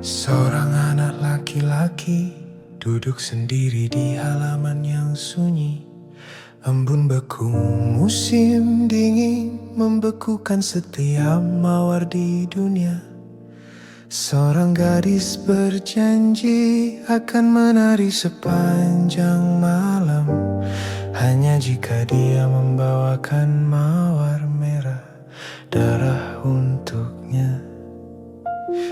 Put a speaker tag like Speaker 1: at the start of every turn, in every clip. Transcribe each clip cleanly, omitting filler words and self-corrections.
Speaker 1: Seorang anak laki-laki duduk sendiri di halaman yang sunyi. Embun beku musim dingin membekukan setiap mawar di dunia. Seorang gadis berjanji akan menari sepanjang malam, hanya jika dia membawakan mawar merah darah untuknya.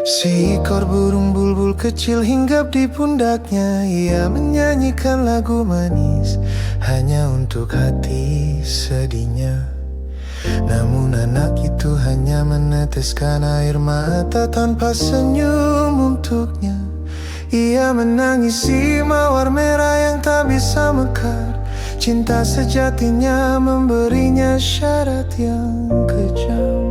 Speaker 1: Seekor burung bulbul kecil hinggap di pundaknya. Ia menyanyikan lagu manis hanya untuk hati sedihnya. Namun anak itu hanya meneteskan air mata tanpa senyum untuknya. Ia menangisi mawar merah yang tak bisa mekar. Cinta sejatinya memberinya syarat yang kejam.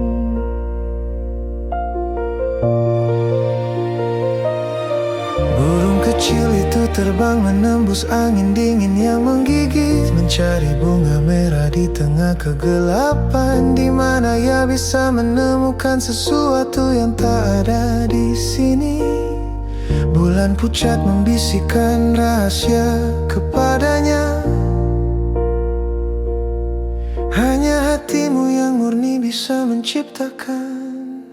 Speaker 1: Burung kecil itu terbang menembus angin dingin yang menggigit, mencari bunga merah di tengah kegelapan, di mana ia bisa menemukan sesuatu yang tak ada di sini. Bulan pucat membisikkan rahasia kepadanya. Hanya hatimu yang murni bisa menciptakan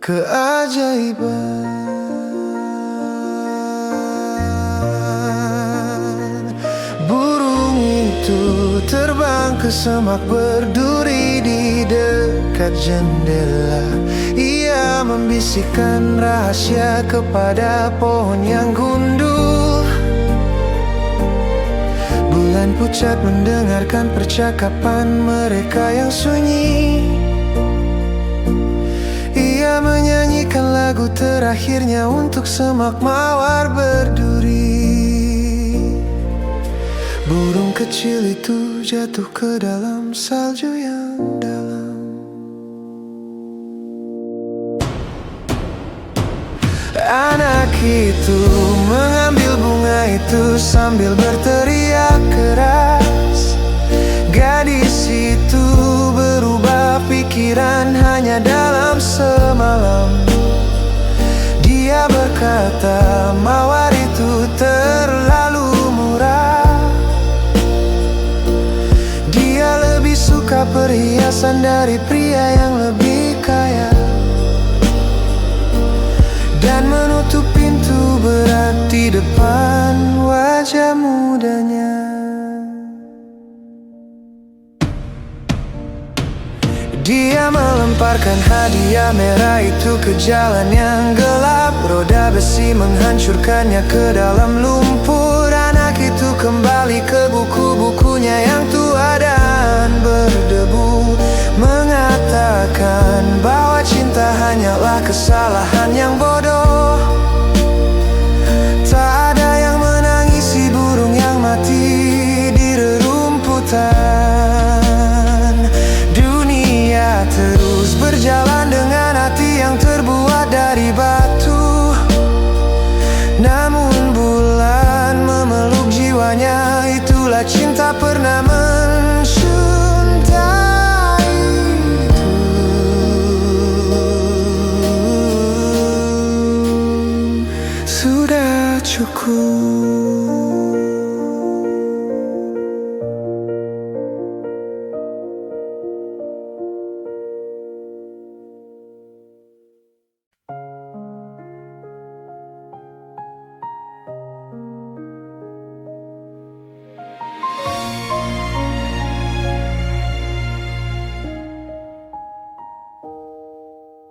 Speaker 1: keajaiban. Burung itu terbang ke semak berduri di dekat jendela. Ia membisikkan rahasia kepada pohon yang gundul. Bulan pucat mendengarkan percakapan mereka yang sunyi. Ia menyanyikan lagu terakhirnya untuk semak mawar berduri. Burung kecil itu jatuh ke dalam salju yang dalam. Anak itu mengambil bunga itu sambil berteriak keras. Gadis itu berubah pikiran hanya dalam semalam. Dia berkata mawar itu terlalu murah. Dia lebih suka perhiasan dari pria yang lebih kaya. Dan menutup pintu berat di depan wajah mudanya. Dia melemparkan hadiah merah itu ke jalan yang gelap. Roda besi menghancurkannya ke dalam lumpur. Anak itu kembali ke buku-bukunya yang tua dan berdebu, mengatakan bahwa cinta hanyalah kesalahan yang bodoh. Tak ada yang menangisi burung yang mati di rerumputan. Dunia terus berjalan dengan hati yang terbuat dari batu. Namun bulan memeluk jiwanya. Itulah cinta pernah mencintai itu. Sudah cukup.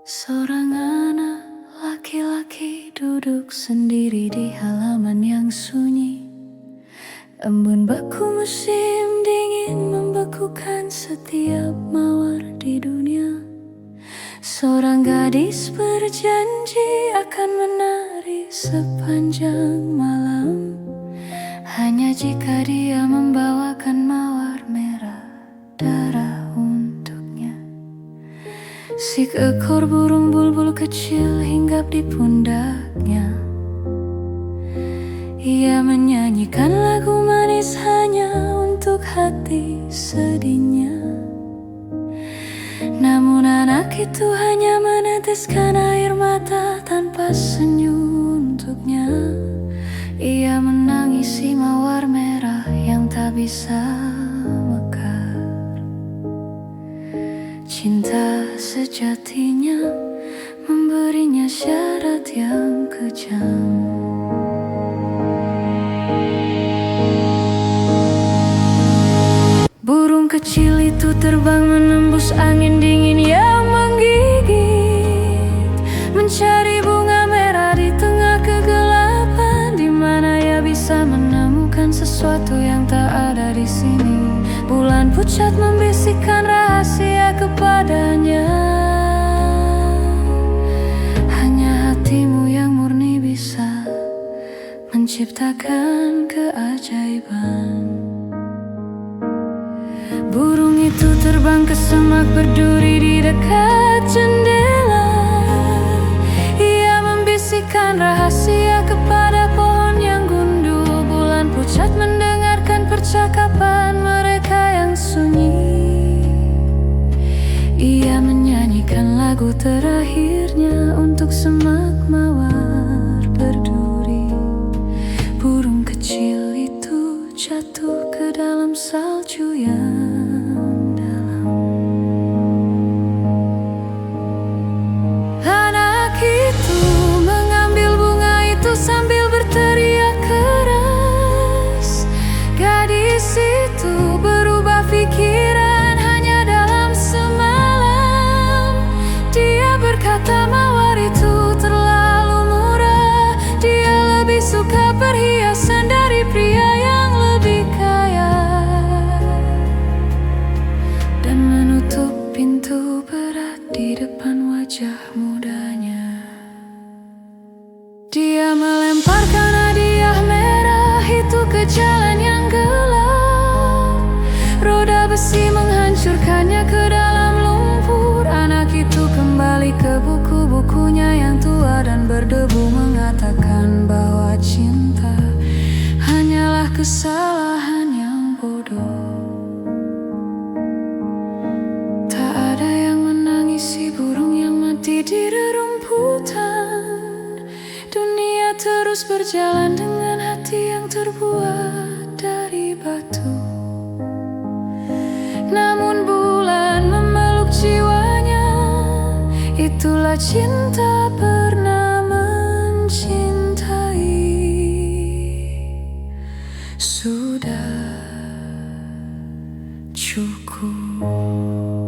Speaker 2: Seorang anak laki-laki duduk sendiri di halaman yang sunyi. Embun baku musim dingin membekukan setiap mawar di dunia. Seorang gadis berjanji akan menari sepanjang malam, hanya jika dia membawakan mawar merah darah untuknya. Seekor burung bulbul kecil hinggap di pundaknya. Ia menyanyikan lagu manis hanya untuk hati sedihnya. Namun anak itu hanya meneteskan air mata tanpa senyum untuknya. Ia menangisi mawar merah yang tak bisa mekar. Cinta sejatinya memberinya syarat yang kejam. Burung kecil itu terbang menembus angin dingin yang menggigit, mencari bunga merah di tengah kegelapan, di mana ia bisa menemukan sesuatu yang tak ada di sini. Bulan pucat membisikkan rahasia kepadanya. Hanya hatimu yang murni bisa menciptakan keajaiban. Burung itu terbang ke semak berduri di dekat jendela. Ia membisikkan rahasia kepada pohon yang gundul. Bulan pucat mendengarkan percakapan mereka yang sunyi. Ia menyanyikan lagu terakhirnya untuk semak mawar berduri. Burung kecil itu jatuh ke dalam salju yang sambil berteriak keras. Gadis itu berubah pikiran hanya dalam semalam. Dia berkata mawar itu terlalu murah. Dia lebih suka perhiasan dari pria yang lebih kaya, dan menutup pintu berat di depan wajah mudanya. Dia melemparkan hadiah merah itu ke jalan yang gelap. Roda besi menghancurkannya ke dalam lumpur. Anak itu kembali ke buku-bukunya yang tua dan berdebu, mengatakan bahwa cinta hanyalah kesalahan yang bodoh. Tak ada yang menangisi burung yang mati di rerumputan. Dunia terus berjalan dengan hati yang terbuat dari batu. Namun bulan memeluk jiwanya. Itulah cinta pernah mencintai. Sudah cukup.